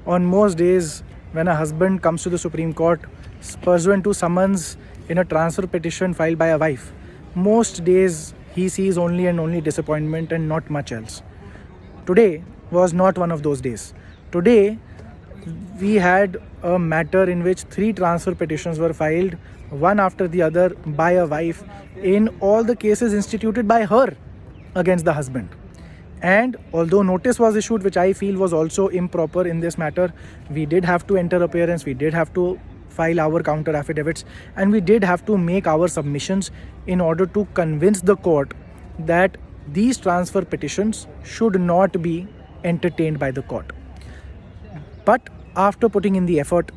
on most days when a husband comes to the Supreme Court pursuant to summons in a transfer petition filed by a wife, most days he sees only and only disappointment and not much else. Today was not one of those days. Today we had a matter in which 3 transfer petitions were filed, one after the other, by a wife in all the cases instituted by her against the husband. And although notice was issued, which I feel was also improper in this matter, we did have to enter appearance, we did have to file our counter affidavits, and we did have to make our submissions in order to convince the court that these transfer petitions should not be entertained by the court. But after putting in the effort,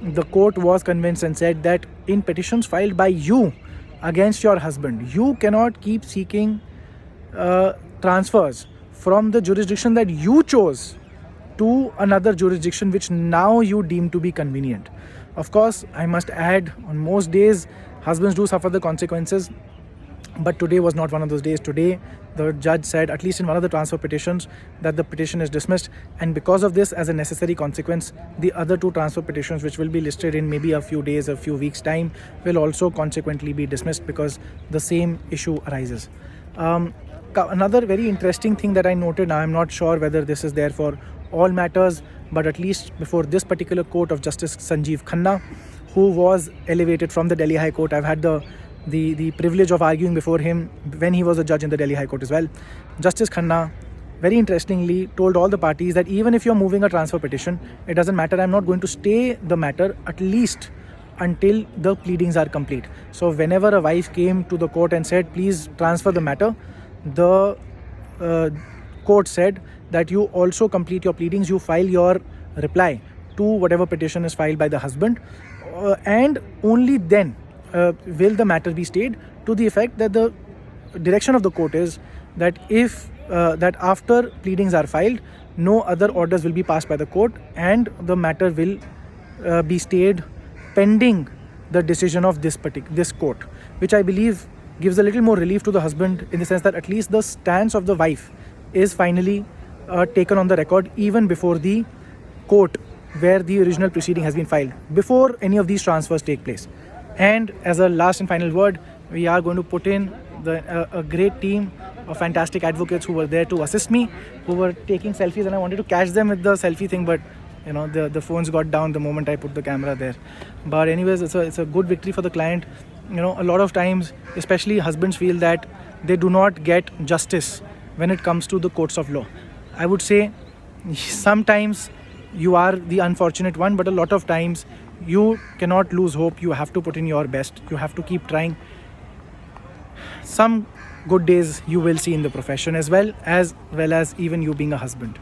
the court was convinced and said that in petitions filed by you against your husband, you cannot keep seeking transfers from the jurisdiction that you chose to another jurisdiction which now you deem to be convenient. Of course, I must add, on most days, husbands do suffer the consequences, but today was not one of those days. Today, the judge said, at least in one of the transfer petitions, that the petition is dismissed, and because of this, as a necessary consequence, the other 2 transfer petitions, which will be listed in maybe a few days, a few weeks' time, will also consequently be dismissed because the same issue arises. Another very interesting thing that I noted, now I'm not sure whether this is there for all matters, but at least before this particular court of Justice Sanjeev Khanna, who was elevated from the Delhi High Court. I've had the privilege of arguing before him when he was a judge in the Delhi High Court as well. Justice Khanna very interestingly told all the parties that even if you're moving a transfer petition, it doesn't matter, I'm not going to stay the matter at least until the pleadings are complete. So whenever a wife came to the court and said, please transfer the matter, the court said that you also complete your pleadings, you file your reply to whatever petition is filed by the husband, and only then will the matter be stayed, to the effect that the direction of the court is that if that after pleadings are filed, no other orders will be passed by the court and the matter will be stayed pending the decision of this court, which I believe gives a little more relief to the husband, in the sense that at least the stance of the wife is finally taken on the record even before the court where the original proceeding has been filed, before any of these transfers take place. And as a last and final word, we are going to put in a great team of fantastic advocates who were there to assist me, who were taking selfies, and I wanted to catch them with the selfie thing, but you know, the phones got down the moment I put the camera there. But anyways, it's a good victory for the client. You know, a lot of times, especially husbands, feel that they do not get justice when it comes to the courts of law. I would say sometimes you are the unfortunate one, but a lot of times you cannot lose hope. You have to put in your best. You have to keep trying. Some good days you will see in the profession, as well as even you being a husband.